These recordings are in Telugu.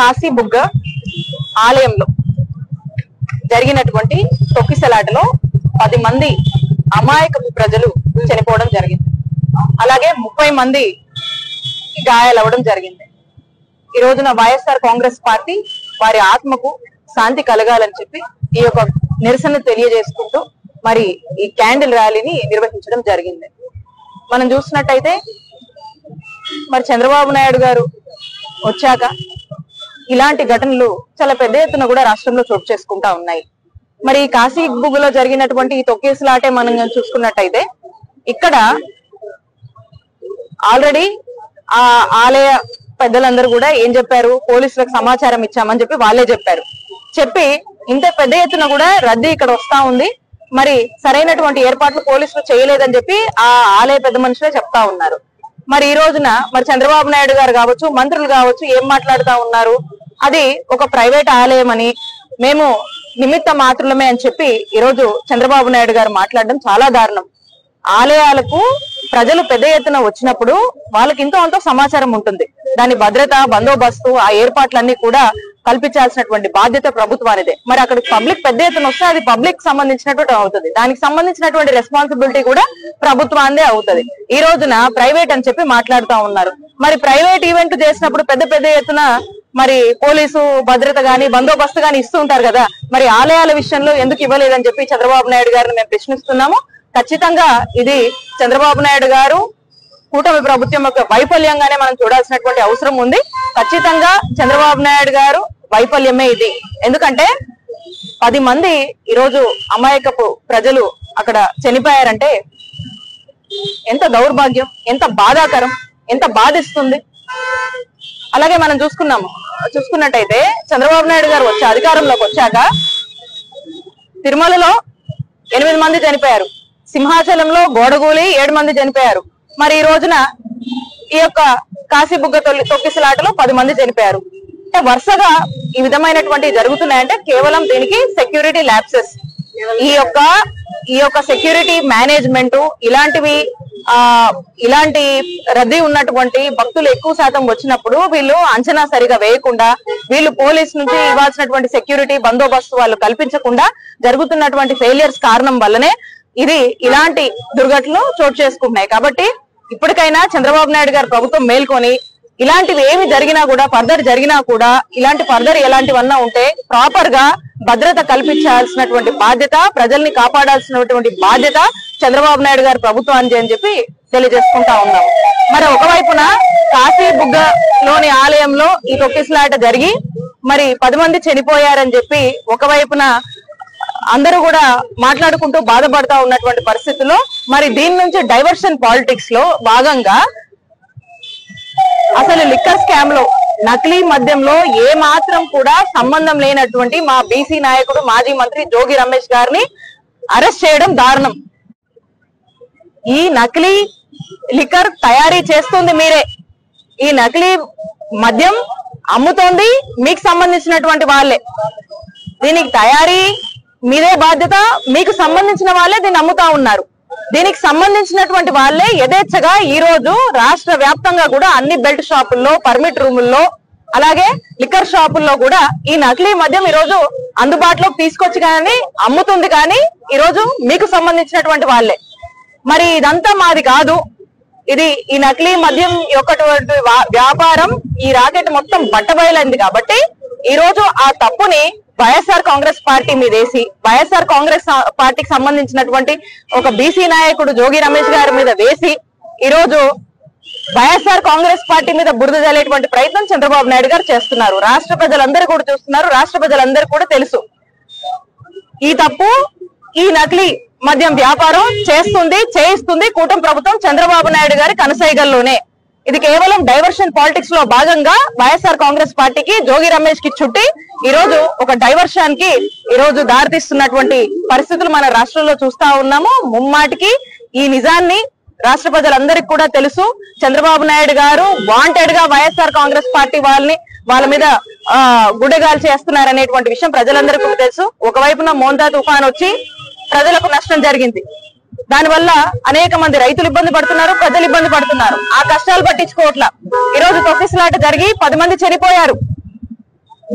కాశీబుగ్గ ఆలయంలో జరిగినటువంటి తొక్కిసలాటలో 10 మంది అమాయకపు ప్రజలు చనిపోవడం జరిగింది. అలాగే 30 మంది గాయాలవ్వడం జరిగింది. ఈ రోజున వైఎస్ఆర్ కాంగ్రెస్ పార్టీ వారి ఆత్మకు శాంతి కలగాలని చెప్పి ఈ యొక్క నిరసన తెలియజేసుకుంటూ మరి ఈ క్యాండిల్ ర్యాలీని నిర్వహించడం జరిగింది. మనం చూసినట్టయితే మరి చంద్రబాబు నాయుడు గారు వచ్చాక ఇలాంటి ఘటనలు చాలా పెద్ద ఎత్తున కూడా రాష్ట్రంలో చోటు చేసుకుంటా ఉన్నాయి. మరి కాశీబుగ్గలో జరిగినటువంటి ఈ తొక్కేసులాటే మనం చూసుకున్నట్టయితే ఇక్కడ ఆల్రెడీ ఆ ఆలయ పెద్దలందరూ కూడా ఏం చెప్పారు, పోలీసులకు సమాచారం ఇచ్చామని చెప్పి వాళ్ళే చెప్పి ఇంత పెద్ద ఎత్తున కూడా రద్దీ ఇక్కడ వస్తా ఉంది, మరి సరైనటువంటి ఏర్పాట్లు పోలీసులు చేయలేదని చెప్పి ఆ ఆలయ పెద్ద మనుషులే చెప్తా ఉన్నారు. మరి ఈ రోజున మరి చంద్రబాబు నాయుడు గారు కావచ్చు, మంత్రులు కావచ్చు ఏం మాట్లాడుతా ఉన్నారు, అది ఒక ప్రైవేట్ ఆలయం అని, మేము నిమిత్త మాత్రులమే అని చెప్పి ఈ రోజు చంద్రబాబు నాయుడు గారు మాట్లాడడం చాలా దారుణం. ఆలయాలకు ప్రజలు పెద్ద ఎత్తున వచ్చినప్పుడు వాళ్ళకి ఇంతో అంతో సమాచారం ఉంటుంది. దాని భద్రత, బందోబస్తు, ఆ ఏర్పాట్లన్నీ కూడా కల్పించాల్సినటువంటి బాధ్యత ప్రభుత్వానిదే. మరి అక్కడ పబ్లిక్ పెద్ద ఎత్తున వస్తే అది పబ్లిక్ సంబంధించినటువంటి అవుతుంది, దానికి సంబంధించినటువంటి రెస్పాన్సిబిలిటీ కూడా ప్రభుత్వానిదే అవుతుంది. ఈ రోజున ప్రైవేట్ అని చెప్పి మాట్లాడుతూ ఉన్నారు. మరి ప్రైవేట్ ఈవెంట్ చేసినప్పుడు పెద్ద ఎత్తున మరి పోలీసు భద్రత గాని బందోబస్తు గాని ఇస్తూ ఉంటారు కదా, మరి ఆలయాల విషయంలో ఎందుకు ఇవ్వలేదని చెప్పి చంద్రబాబు నాయుడు గారిని మేము ప్రశ్నిస్తున్నాము. ఖచ్చితంగా ఇది చంద్రబాబు నాయుడు గారు కూటమి ప్రభుత్వం యొక్క వైఫల్యంగానే మనం చూడాల్సినటువంటి అవసరం ఉంది. ఖచ్చితంగా చంద్రబాబు నాయుడు గారు వైఫల్యమే ఇది. ఎందుకంటే 10 మంది ఈరోజు అమాయకపు ప్రజలు అక్కడ చనిపోయారంటే ఎంత దౌర్భాగ్యం, ఎంత బాధాకరం, ఎంత బాధిస్తుంది. అలాగే మనం చూసుకున్నట్టయితే చంద్రబాబు నాయుడు గారు అధికారంలోకి వచ్చాక తిరుమలలో 8 మంది చనిపోయారు, సింహాచలంలో గోడగూలి 7 మంది చనిపోయారు. మరి ఈ రోజున ఈ యొక్క కాశీబుగ్గ తొక్కిసలాటలో 10 మంది చనిపోయారు. అంటే వరుసగా ఈ విధమైనటువంటి జరుగుతున్నాయంటే కేవలం దీనికి సెక్యూరిటీ ల్యాప్సెస్, ఈ యొక్క సెక్యూరిటీ మేనేజ్మెంట్ ఇలాంటి రద్దీ ఉన్నటువంటి భక్తులు ఎక్కువ శాతం వచ్చినప్పుడు వీళ్ళు అంచనా సరిగా వేయకుండా, వీళ్ళు పోలీస్ నుంచి ఇవ్వాల్సినటువంటి సెక్యూరిటీ బందోబస్తు వాళ్ళు కల్పించకుండా జరుగుతున్నటువంటి ఫెయిలియర్స్ కారణం వల్లనే ఇలాంటి దుర్ఘటనలు చోటు చేసుకుంటున్నాయి. కాబట్టి ఇప్పటికైనా చంద్రబాబు నాయుడు గారు ప్రభుత్వం మేల్కొని ఇలాంటివి ఏమి జరిగినా కూడా ఇలాంటి ఫర్దర్ ఎలాంటివన్నా ఉంటే ప్రాపర్ గా భద్రత కల్పించాల్సినటువంటి బాధ్యత, ప్రజల్ని కాపాడాల్సినటువంటి బాధ్యత చంద్రబాబు నాయుడు గారి ప్రభుత్వానికి అని చెప్పి తెలియజేసుకుంటా ఉన్నాం. మరి ఒకవైపున కాశీబుగ్గలోని ఆలయంలో ఈ తొక్కిసలాట జరిగి మరి 10 మంది చనిపోయారని చెప్పి ఒకవైపున అందరూ కూడా మాట్లాడుకుంటూ బాధపడతా ఉన్నటువంటి పరిస్థితుల్లో మరి దీని నుంచి డైవర్షన్ పాలిటిక్స్ లో భాగంగా అసలు లిక్కర్ స్కామ్ లో, నకిలీ మద్యంలో ఏ మాత్రం కూడా సంబంధం లేనటువంటి మా బీసీ నాయకుడు మాజీ మంత్రి జోగి రమేష్ గారిని అరెస్ట్ చేయడం దారుణం. ఈ నకిలీ లిక్కర్ తయారీ చేస్తుంది మీరే, ఈ నకిలీ మద్యం అమ్ముతోంది మీకు సంబంధించినటువంటి వాళ్ళే, దీనికి తయారీ మీదే బాధ్యత, మీకు సంబంధించిన వాళ్ళే దీన్ని అమ్ముతా ఉన్నారు. దీనికి సంబంధించినటువంటి వాళ్ళే యథేచ్ఛగా ఈ రోజు రాష్ట్ర వ్యాప్తంగా కూడా అన్ని బెల్ట్ షాపుల్లో, పర్మిట్ రూముల్లో, అలాగే లిక్కర్ షాపుల్లో కూడా ఈ నకిలీ మద్యం ఈ రోజు అందుబాటులోకి తీసుకొచ్చి కానీ అమ్ముతుంది కానీ ఈ రోజు మీకు సంబంధించినటువంటి వాళ్ళే. మరి ఇదంతా మాది కాదు, ఈ నకిలీ మద్యం యొక్క వ్యాపారం, ఈ రాకెట్ మొత్తం బట్టబయలైంది. కాబట్టి ఈ రోజు ఆ తప్పుని వైఎస్ఆర్ కాంగ్రెస్ పార్టీ మీద వేసి, వైఎస్ఆర్ కాంగ్రెస్ పార్టీకి సంబంధించినటువంటి ఒక బీసీ నాయకుడు జోగి రమేష్ గారి మీద వేసి ఈ రోజు వైఎస్ఆర్ కాంగ్రెస్ పార్టీ మీద బురద జల్లేటువంటి ప్రయత్నం చంద్రబాబు నాయుడు గారు చేస్తున్నారు. రాష్ట్ర ప్రజలందరూ కూడా చూస్తున్నారు, రాష్ట్ర ప్రజలందరూ కూడా తెలుసు ఈ తప్పు. ఈ నకిలీ మద్యం వ్యాపారం చేయిస్తుంది కూటమి ప్రభుత్వం చంద్రబాబు నాయుడు గారి కనసైగల్లోనే. ఇది కేవలం డైవర్షన్ పాలిటిక్స్ లో భాగంగా వైఎస్ఆర్ కాంగ్రెస్ పార్టీకి, జోగి రమేష్ కి చుట్టి ఈ రోజు ఒక డైవర్షన్ కి ఈ రోజు దారితీస్తున్నటువంటి పరిస్థితులు మన రాష్ట్రంలో చూస్తా ఉన్నాము. ముమ్మాటికి ఈ నిజాన్ని రాష్ట్ర ప్రజలందరికీ కూడా తెలుసు. చంద్రబాబు నాయుడు గారు వాంటెడ్ గా వైఎస్ఆర్ కాంగ్రెస్ పార్టీ వాళ్ళ మీద గుడ్డగాలు చేస్తున్నారనేటువంటి విషయం ప్రజలందరికీ తెలుసు. ఒకవైపున మోంతా తుఫాన్ వచ్చి ప్రజలకు నష్టం జరిగింది, దానివల్ల అనేక మంది రైతులు ఇబ్బంది పడుతున్నారు, ప్రజలు ఇబ్బంది పడుతున్నారు. ఆ కష్టాలు పట్టించుకోవట్లా. ఈ రోజు తొక్కిసలాట జరిగి 10 మంది చనిపోయారు.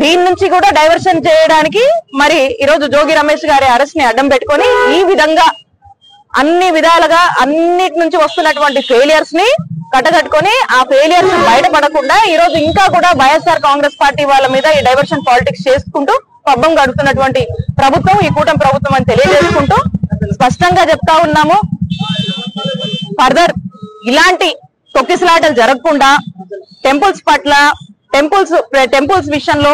దీని నుంచి కూడా డైవర్షన్ చేయడానికి మరి ఈరోజు జోగి రమేష్ గారి అరెస్ట్ ని అడ్డం పెట్టుకొని ఈ విధంగా అన్ని విధాలుగా అన్నిటి నుంచి వస్తున్నటువంటి ఫెయిలియర్స్ ని కట్టగట్టుకొని ఆ ఫెయిలియర్స్ బయటపడకుండా ఈ రోజు ఇంకా కూడా వైఎస్ఆర్ కాంగ్రెస్ పార్టీ వాళ్ళ మీద ఈ డైవర్షన్ పాలిటిక్స్ చేసుకుంటూ పబ్బం గడుపుతున్నటువంటి ప్రభుత్వం ఈ కూటమి ప్రభుత్వం అని తెలియజేసుకుంటూ స్పష్టంగా చెప్తా ఉన్నాము. ఫర్దర్ ఇలాంటి తొక్కిసలాటలు జరగకుండా టెంపుల్స్ విషయంలో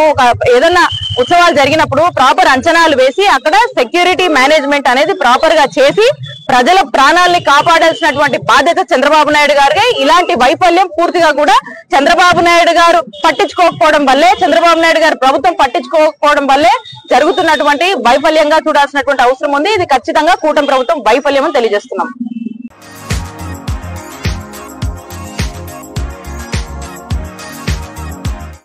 ఏదైనా ఉత్సవాలు జరిగినప్పుడు ప్రాపర్ అంచనాలు వేసి అక్కడ సెక్యూరిటీ మేనేజ్మెంట్ అనేది ప్రాపర్ గా చేసి ప్రజల ప్రాణాలని కాపాడాల్సినటువంటి బాధ్యత చంద్రబాబు నాయుడు గారికి. ఇలాంటి వైఫల్యం పూర్తిగా కూడా చంద్రబాబు నాయుడు గారు పట్టించుకోకపోవడం వల్లే, చంద్రబాబు నాయుడు గారు ప్రభుత్వం పట్టించుకోకపోవడం వల్లే జరుగుతున్నటువంటి వైఫల్యంగా చూడాల్సినటువంటి అవసరం ఉంది. ఇది ఖచ్చితంగా కూటమి ప్రభుత్వం వైఫల్యం అని తెలియజేస్తున్నాం.